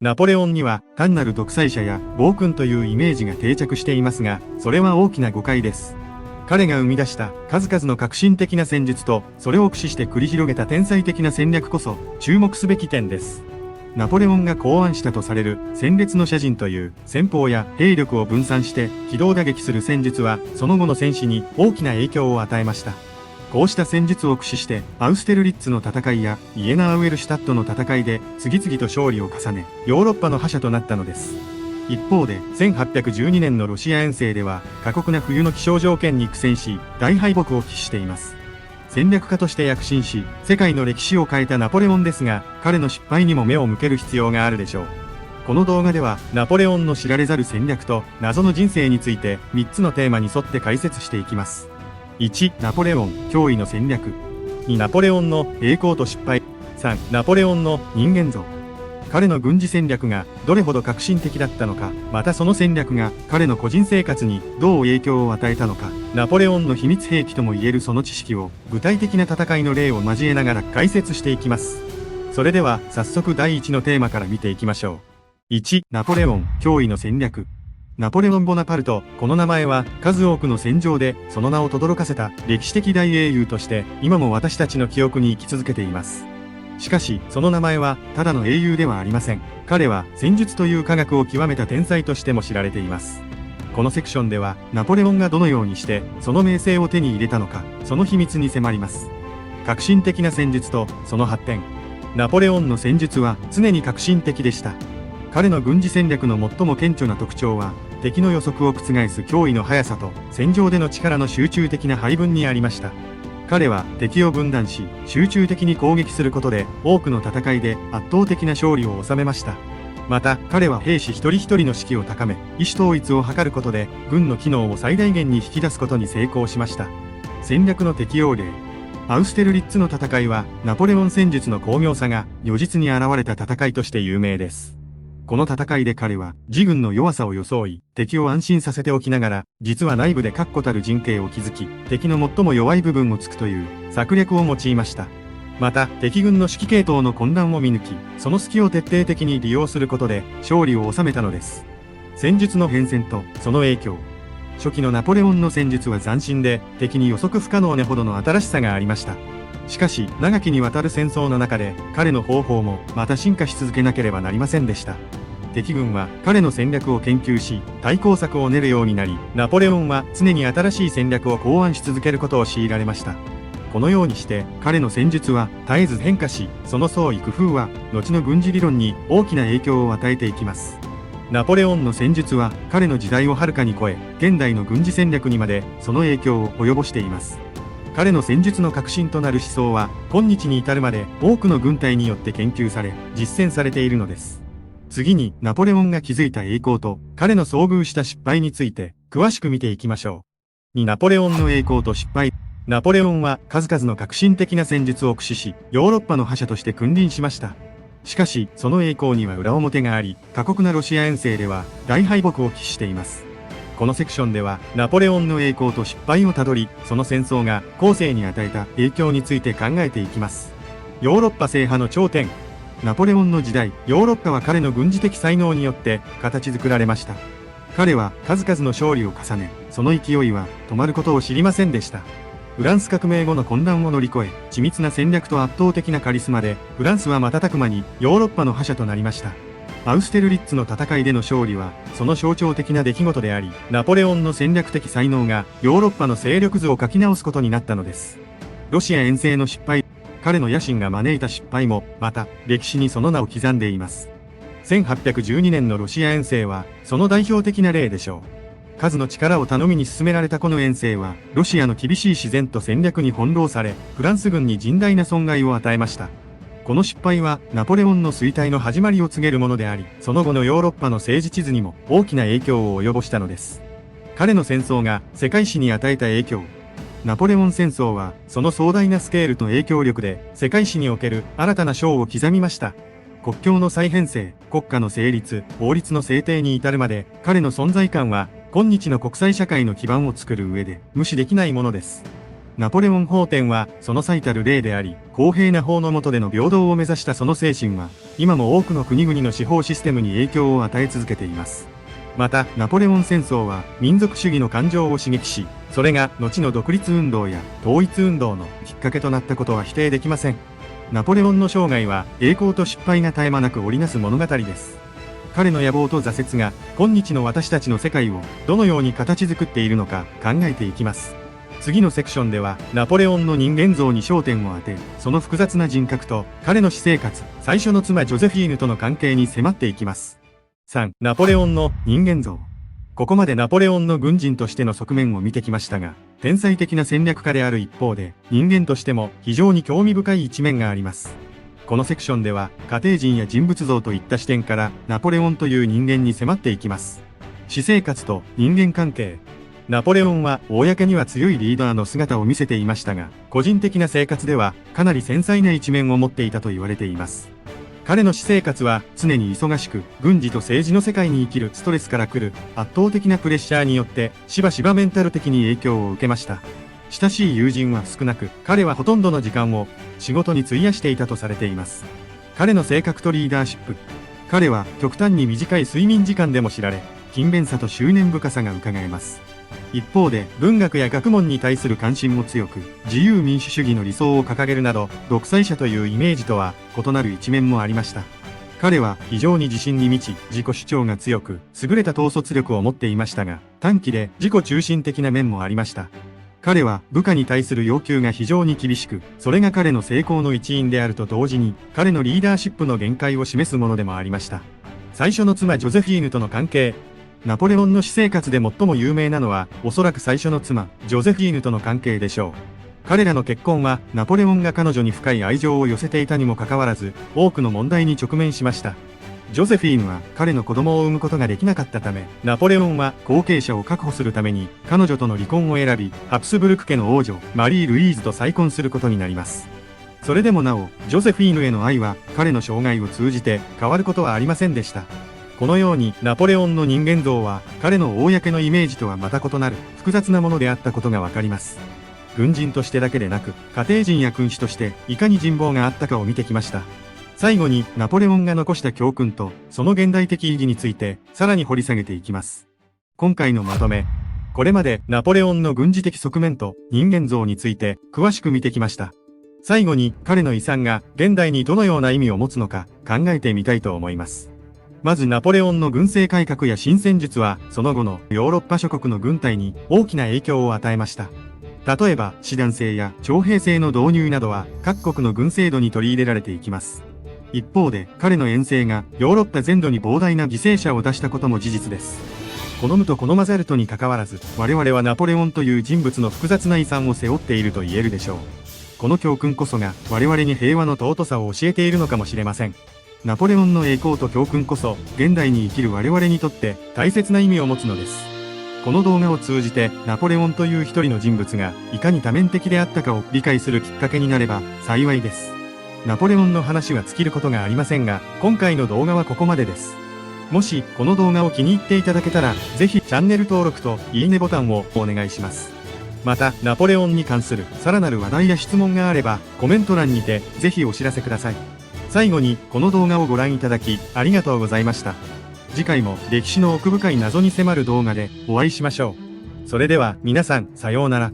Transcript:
ナポレオンには単なる独裁者や暴君というイメージが定着していますが、それは大きな誤解です。彼が生み出した数々の革新的な戦術と、それを駆使して繰り広げた天才的な戦略こそ注目すべき点です。ナポレオンが考案したとされる戦列の射陣という戦法や兵力を分散して機動打撃する戦術は、その後の戦士に大きな影響を与えました。こうした戦術を駆使してアウステルリッツの戦いやイエナーウェルシュタットの戦いで次々と勝利を重ね、ヨーロッパの覇者となったのです。一方で1812年のロシア遠征では過酷な冬の気象条件に苦戦し、大敗北を喫しています。戦略家として躍進し、世界の歴史を変えたナポレオンですが、彼の失敗にも目を向ける必要があるでしょう。この動画ではナポレオンの知られざる戦略と謎の人生について3つのテーマに沿って解説していきます。1. ナポレオン驚異の戦略。2. ナポレオンの栄光と失敗。3. ナポレオンの人間像。彼の軍事戦略がどれほど革新的だったのか、またその戦略が彼の個人生活にどう影響を与えたのか、ナポレオンの秘密兵器ともいえるその知識を具体的な戦いの例を交えながら解説していきます。それでは早速第1のテーマから見ていきましょう。1. ナポレオン驚異の戦略。ナポレオン・ボナパルト、この名前は数多くの戦場でその名を轟かせた歴史的大英雄として今も私たちの記憶に生き続けています。しかし、その名前はただの英雄ではありません。彼は戦術という科学を極めた天才としても知られています。このセクションではナポレオンがどのようにしてその名声を手に入れたのか、その秘密に迫ります。革新的な戦術とその発展。ナポレオンの戦術は常に革新的でした。彼の軍事戦略の最も顕著な特徴は、敵の予測を覆す驚異の速さと戦場での力の集中的な配分にありました。彼は敵を分断し、集中的に攻撃することで多くの戦いで圧倒的な勝利を収めました。また、彼は兵士一人一人の士気を高め、意思統一を図ることで軍の機能を最大限に引き出すことに成功しました。戦略の適用例。アウステルリッツの戦いはナポレオン戦術の巧妙さが如実に現れた戦いとして有名です。この戦いで彼は自軍の弱さを装い、敵を安心させておきながら、実は内部で確固たる陣形を築き、敵の最も弱い部分を突くという策略を用いました。また、敵軍の指揮系統の混乱を見抜き、その隙を徹底的に利用することで勝利を収めたのです。戦術の変遷とその影響。初期のナポレオンの戦術は斬新で、敵に予測不可能なほどの新しさがありました。しかし、長きにわたる戦争の中で、彼の方法もまた進化し続けなければなりませんでした。敵軍は彼の戦略を研究し、対抗策を練るようになり、ナポレオンは常に新しい戦略を考案し続けることを強いられました。このようにして、彼の戦術は絶えず変化し、その創意工夫は、後の軍事理論に大きな影響を与えていきます。ナポレオンの戦術は、彼の時代をはるかに超え、現代の軍事戦略にまでその影響を及ぼしています。彼の戦術の核心となる思想は、今日に至るまで多くの軍隊によって研究され、実践されているのです。次に、ナポレオンが築いた栄光と、彼の遭遇した失敗について、詳しく見ていきましょう。2. ナポレオンの栄光と失敗。ナポレオンは数々の革新的な戦術を駆使し、ヨーロッパの覇者として君臨しました。しかし、その栄光には裏表があり、過酷なロシア遠征では大敗北を喫しています。このセクションでは、ナポレオンの栄光と失敗をたどり、その戦争が後世に与えた影響について考えていきます。ヨーロッパ制覇の頂点。ナポレオンの時代、ヨーロッパは彼の軍事的才能によって形作られました。彼は数々の勝利を重ね、その勢いは止まることを知りませんでした。フランス革命後の混乱を乗り越え、緻密な戦略と圧倒的なカリスマで、フランスは瞬く間にヨーロッパの覇者となりました。アウステルリッツの戦いでの勝利は、その象徴的な出来事であり、ナポレオンの戦略的才能がヨーロッパの勢力図を書き直すことになったのです。ロシア遠征の失敗、彼の野心が招いた失敗も、また、歴史にその名を刻んでいます。1812年のロシア遠征は、その代表的な例でしょう。数の力を頼みに進められたこの遠征は、ロシアの厳しい自然と戦略に翻弄され、フランス軍に甚大な損害を与えました。この失敗はナポレオンの衰退の始まりを告げるものであり、その後のヨーロッパの政治地図にも大きな影響を及ぼしたのです。彼の戦争が世界史に与えた影響。ナポレオン戦争はその壮大なスケールと影響力で世界史における新たな章を刻みました。国境の再編成、国家の成立、法律の制定に至るまで彼の存在感は今日の国際社会の基盤を作る上で無視できないものです。ナポレオン法典はその最たる例であり、公平な法の下での平等を目指したその精神は、今も多くの国々の司法システムに影響を与え続けています。また、ナポレオン戦争は民族主義の感情を刺激し、それが後の独立運動や統一運動のきっかけとなったことは否定できません。ナポレオンの生涯は栄光と失敗が絶え間なく織りなす物語です。彼の野望と挫折が今日の私たちの世界をどのように形作っているのか考えていきます。次のセクションではナポレオンの人間像に焦点を当て、その複雑な人格と彼の私生活、最初の妻ジョゼフィーヌとの関係に迫っていきます。3. ナポレオンの人間像。ここまでナポレオンの軍人としての側面を見てきましたが、天才的な戦略家である一方で、人間としても非常に興味深い一面があります。このセクションでは、家庭人や人物像といった視点から、ナポレオンという人間に迫っていきます。私生活と人間関係。ナポレオンは、公には強いリーダーの姿を見せていましたが、個人的な生活では、かなり繊細な一面を持っていたと言われています。彼の私生活は、常に忙しく、軍事と政治の世界に生きるストレスから来る、圧倒的なプレッシャーによって、しばしばメンタル的に影響を受けました。親しい友人は少なく、彼はほとんどの時間を仕事に費やしていたとされています。彼の性格とリーダーシップ。彼は極端に短い睡眠時間でも知られ、勤勉さと執念深さが伺えます。一方で、文学や学問に対する関心も強く、自由民主主義の理想を掲げるなど、独裁者というイメージとは異なる一面もありました。彼は非常に自信に満ち、自己主張が強く、優れた統率力を持っていましたが、短気で自己中心的な面もありました。彼は部下に対する要求が非常に厳しく、それが彼の成功の一因であると同時に、彼のリーダーシップの限界を示すものでもありました。最初の妻ジョゼフィーヌとの関係。ナポレオンの私生活で最も有名なのは、おそらく最初の妻、ジョゼフィーヌとの関係でしょう。彼らの結婚は、ナポレオンが彼女に深い愛情を寄せていたにもかかわらず、多くの問題に直面しました。ジョゼフィーヌは彼の子供を産むことができなかったため、ナポレオンは後継者を確保するために、彼女との離婚を選び、ハプスブルク家の王女、マリー・ルイーズと再婚することになります。それでもなお、ジョゼフィーヌへの愛は、彼の生涯を通じて変わることはありませんでした。このように、ナポレオンの人間像は、彼の公のイメージとはまた異なる、複雑なものであったことがわかります。軍人としてだけでなく、家庭人や君主として、いかに人望があったかを見てきました。最後に、ナポレオンが残した教訓と、その現代的意義について、さらに掘り下げていきます。今回のまとめ。これまで、ナポレオンの軍事的側面と人間像について、詳しく見てきました。最後に、彼の遺産が、現代にどのような意味を持つのか、考えてみたいと思います。まずナポレオンの軍政改革や新戦術は、その後のヨーロッパ諸国の軍隊に大きな影響を与えました。例えば、師団制や徴兵制の導入などは、各国の軍制度に取り入れられていきます。一方で、彼の遠征がヨーロッパ全土に膨大な犠牲者を出したことも事実です。好むと好まざるとにかかわらず、我々はナポレオンという人物の複雑な遺産を背負っていると言えるでしょう。この教訓こそが、我々に平和の尊さを教えているのかもしれません。ナポレオンの栄光と教訓こそ、現代に生きる我々にとって大切な意味を持つのです。この動画を通じて、ナポレオンという一人の人物が、いかに多面的であったかを理解するきっかけになれば幸いです。ナポレオンの話は尽きることがありませんが、今回の動画はここまでです。もし、この動画を気に入っていただけたら、ぜひチャンネル登録といいねボタンをお願いします。また、ナポレオンに関するさらなる話題や質問があれば、コメント欄にて、ぜひお知らせください。最後に、この動画をご覧いただき、ありがとうございました。次回も歴史の奥深い謎に迫る動画でお会いしましょう。それでは皆さん、さようなら。